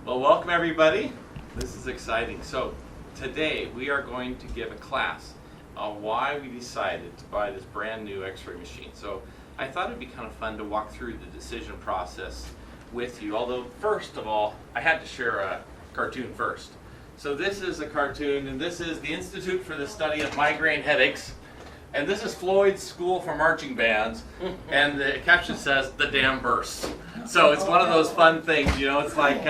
Well, welcome everybody. This is exciting. So today we are going to give a class on why we decided to buy this brand new x-ray machine. So I thought it'd be kind of fun to walk through the decision process with you. Although first of all, I had to share a cartoon first. So this is a cartoon, and this is the Institute for the Study of Migraine Headaches. And this is Floyd's School for Marching Bands, and the caption says, "The dam bursts." So it's one of those fun things, you know, it's like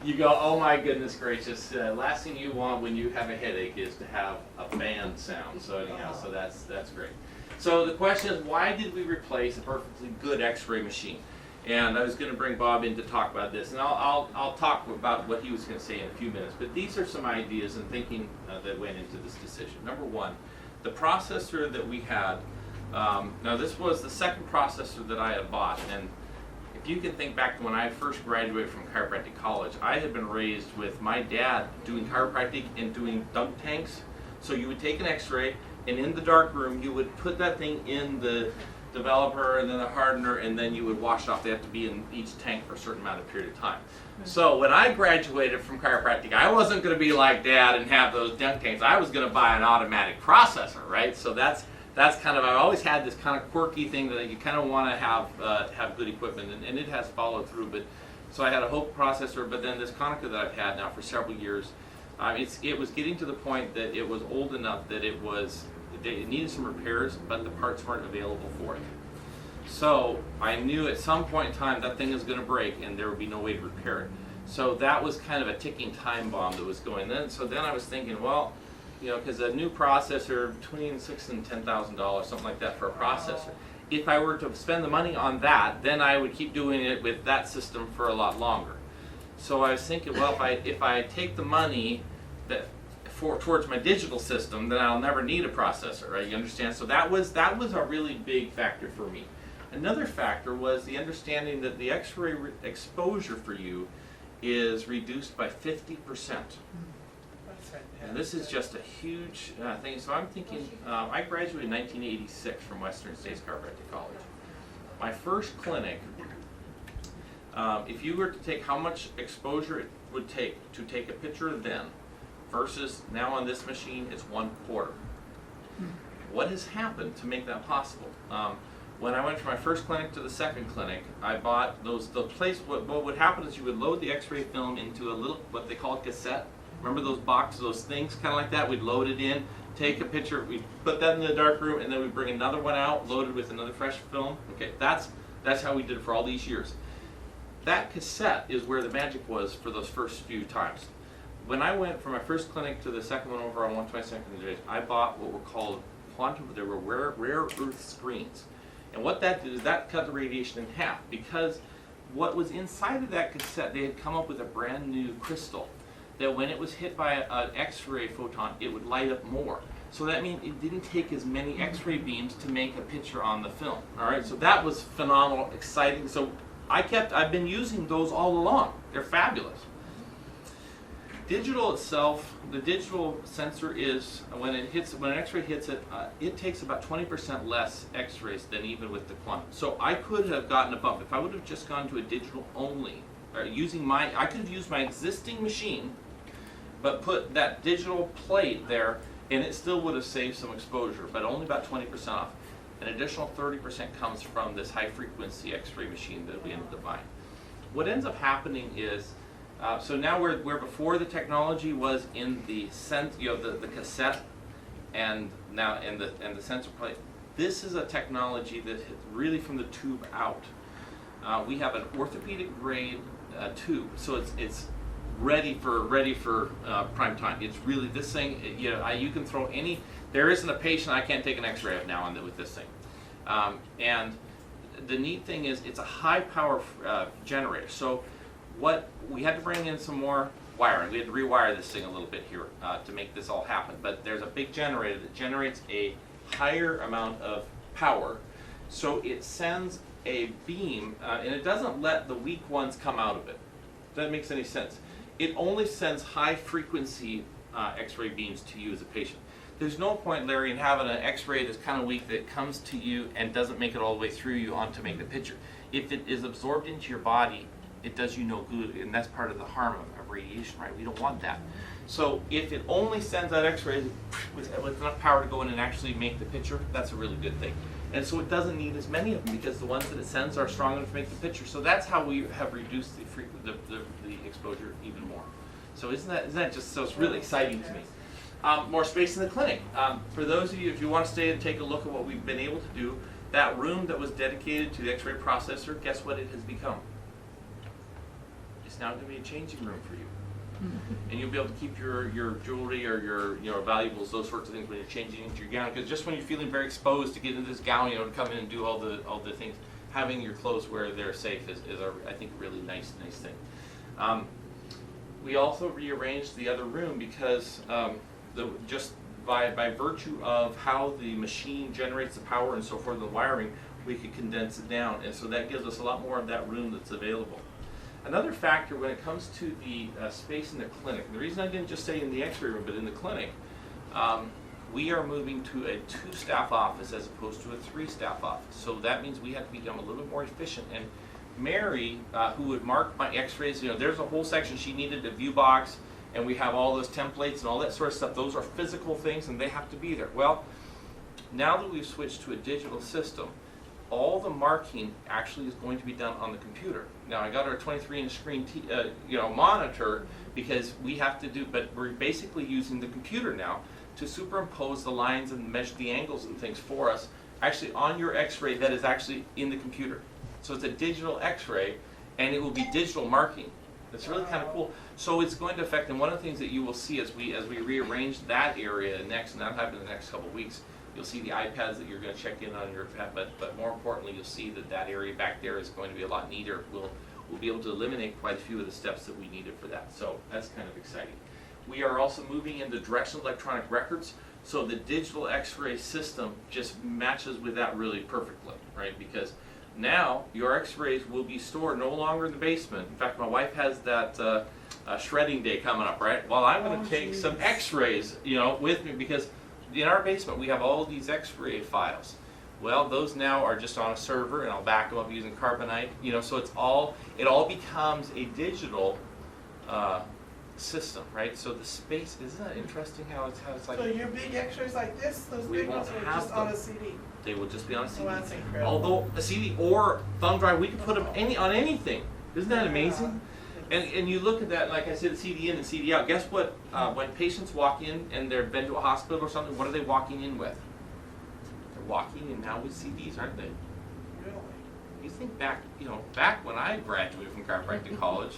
you go, oh my goodness gracious, last thing you want when you have a headache is to have a band sound. So anyhow, so that's great. So the question is, why did we replace a perfectly good x-ray machine? And I was going to bring Bob in to talk about this, and I'll talk about what he was going to say in a few minutes, but these are some ideas and thinking that went into this decision. Number one, the processor that we had, now this was the second processor that I had bought, and if you can think back to when I first graduated from chiropractic college, I had been raised with my dad doing chiropractic and doing dunk tanks. So you would take an x-ray, and in the dark room you would put that thing in the developer and then the hardener, and then you would wash it off. They have to be in each tank for a certain amount of period of time. So when I graduated from chiropractic, I wasn't going to be like Dad and have those dunk tanks. I was going to buy an automatic processor, right? So that's kind of, I always had this kind of quirky thing that you kind of want to have good equipment, and it has followed through. But so I had a Hope processor, but then this Konica that I've had now for several years, it was getting to the point that it was old enough that it needed some repairs, but the parts weren't available for it. So I knew at some point in time that thing was going to break and there would be no way to repair it. So that was kind of a ticking time bomb that was going then. So then I was thinking, well, you know, because a new processor, between $6,000 and $10,000, something like that for a processor. If I were to spend the money on that, then I would keep doing it with that system for a lot longer. So I was thinking, well, if I take the money towards my digital system, then I'll never need a processor, right? You understand? So that was a really big factor for me. Another factor was the understanding that the x-ray exposure for you is reduced by 50%. And this is just a huge thing. So I'm thinking, I graduated in 1986 from Western States Chiropractic College. My first clinic, if you were to take how much exposure it would take to take a picture then versus now on this machine, it's 1/4. What has happened to make that possible? When I went from my first clinic to the second clinic, I bought what would happen is you would load the x-ray film into a little, what they call a cassette. Remember those boxes, those things, kind of like that? We'd load it in, take a picture, we'd put that in the dark room, and then we'd bring another one out, loaded with another fresh film. Okay, that's how we did it for all these years. That cassette is where the magic was for those first few times. When I went from my first clinic to the second one over on 122nd, I bought what were called they were rare earth screens. And what that did is that cut the radiation in half, because what was inside of that cassette, they had come up with a brand new crystal that when it was hit by an x-ray photon, it would light up more. So that means it didn't take as many x-ray beams to make a picture on the film. All right, so that was phenomenal, exciting. So I've been using those all along. They're fabulous. Digital itself, the digital sensor is, when an x-ray hits it, it takes about 20% less x-rays than even with the quantum. So I could have gotten a bump. If I would have just gone to a digital only, I could have used my existing machine, but put that digital plate there, and it still would have saved some exposure, but only about 20% off. An additional 30% comes from this high frequency x-ray machine that we ended up buying. What ends up happening is, so now where before the technology was in the the cassette, and now in the sensor plate, this is a technology that hits really from the tube out. We have an orthopedic grade tube, so it's ready for prime time. It's really this thing. You can throw any. There isn't a patient I can't take an X-ray of now with this thing, and the neat thing is it's a high power generator. So what we had to bring in some more wiring. We had to rewire this thing a little bit here to make this all happen. But there's a big generator that generates a higher amount of power, so it sends a beam, and it doesn't let the weak ones come out of it. If that makes any sense. It only sends high frequency X-ray beams to you as a patient. There's no point, Larry, in having an X-ray that's kind of weak that comes to you and doesn't make it all the way through you on to make the picture. If it is absorbed into your body, it does you no good, and that's part of the harm of radiation, right? We don't want that. So if it only sends out X-rays with enough power to go in and actually make the picture, that's a really good thing. And so it doesn't need as many of them because the ones that it sends are strong enough to make the picture. So that's how we have reduced the exposure even more. So isn't that just, so it's really exciting to me. More space in the clinic. For those of you, if you want to stay and take a look at what we've been able to do, that room that was dedicated to the X-ray processor, guess what it has become? It's now going to be a changing room for you. And you'll be able to keep your jewelry or your valuables, those sorts of things when you're changing into your gown. Because just when you're feeling very exposed to get into this gown, to come in and do all the things, having your clothes where they're safe is I think a really nice thing. We also rearranged the other room because just by virtue of how the machine generates the power and so forth, the wiring, we could condense it down, and so that gives us a lot more of that room that's available. Another factor when it comes to the space in the clinic, the reason I didn't just say in the X-ray room, but in the clinic, we are moving to a 2-staff office as opposed to a 3-staff office. So that means we have to become a little bit more efficient. And Mary, who would mark my X-rays, there's a whole section she needed, a view box, and we have all those templates and all that sort of stuff. Those are physical things, and they have to be there. Well, now that we've switched to a digital system, all the marking actually is going to be done on the computer. Now I got our 23-inch screen monitor because we have to do, but we're basically using the computer now to superimpose the lines and measure the angles and things for us actually on your X-ray that is actually in the computer. So it's a digital X-ray, and it will be digital marking. It's really kind of cool. So it's going to affect, and one of the things that you will see as we rearrange that area next, and that'll happen in the next couple of weeks, you'll see the iPads that you're going to check in on your pad, but more importantly, you'll see that area back there is going to be a lot neater. We'll be able to eliminate quite a few of the steps that we needed for that. So that's kind of exciting. We are also moving into directional electronic records, so the digital X-ray system just matches with that really perfectly, right? Because now your X-rays will be stored no longer in the basement. In fact, my wife has that shredding day coming up, right? Well, I'm going to take some X-rays, with me, because in our basement we have all of these X-ray files. Well, those now are just on a server, and I'll back them up using carbonite. So it all becomes a digital system, right? So the space, isn't that interesting how it's like? So your big X-rays like this, those big ones are just on a CD. They will just be on a CD. Oh, that's incredible. Although a CD or thumb drive, we can put them on anything. Isn't that amazing? And you look at that, like I said, CD in and CD out. Guess what? When patients walk in and they've been to a hospital or something, what are they walking in with? They're walking in now with CDs, aren't they? Really? You think back when I graduated from chiropractic college,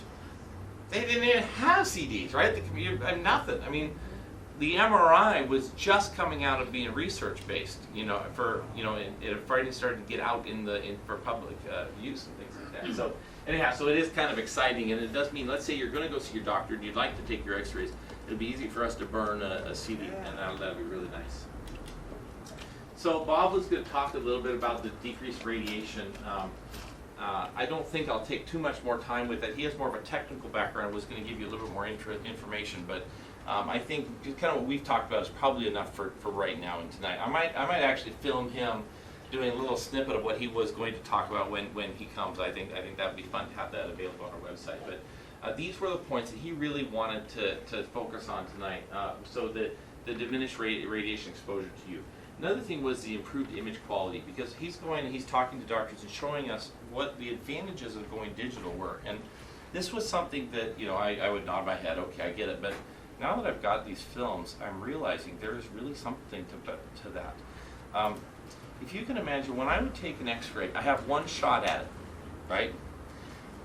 they didn't even have CDs, right? The computer, nothing. I mean, the MRI was just coming out of being research-based, it already started to get out for public use and things like that. So anyhow, so it is kind of exciting, and it does mean, let's say you're going to go see your doctor and you'd like to take your X-rays, it'll be easy for us to burn a CD, and that'll be really nice. So Bob was going to talk a little bit about the decreased radiation. I don't think I'll take too much more time with it. He has more of a technical background. I was going to give you a little bit more information, but I think kind of what we've talked about is probably enough for right now and tonight. I might actually film him doing a little snippet of what he was going to talk about when he comes. I think that would be fun to have that available on our website. But these were the points that he really wanted to focus on tonight. So the diminished radiation exposure to you. Another thing was the improved image quality, because he's talking to doctors and showing us what the advantages of going digital were. And this was something that, I would nod my head, okay, I get it, but now that I've got these films, I'm realizing there is really something to that. If you can imagine, when I would take an X-ray, I have one shot at it, right?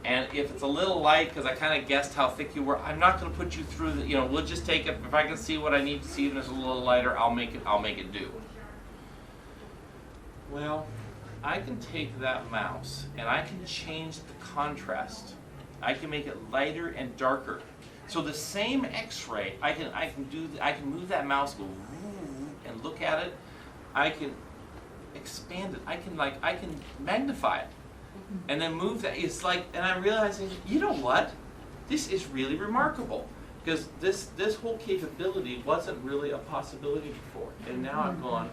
And if it's a little light, because I kind of guessed how thick you were, I'm not going to put you through the, we'll just take it. If I can see what I need to see and it's a little lighter, I'll make it do. Well, I can take that mouse and I can change the contrast. I can make it lighter and darker. So the same X-ray, I can move that mouse, go and look at it. I can expand it. I can magnify it, and then move that. It's like, and I'm realizing, you know what? This is really remarkable, because this whole capability wasn't really a possibility before, and now I'm going,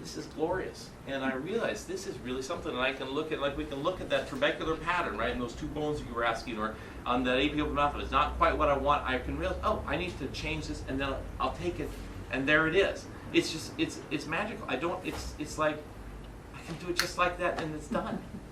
this is glorious. And I realized this is really something, and I can look at, like we can look at that trabecular pattern, right, and those 2 bones you were asking, or on that AP open mouth, it's not quite what I want. I can realize, oh, I need to change this, and then I'll take it, and there it is. It's just, it's magical. It's like, I can do it just like that, and it's done.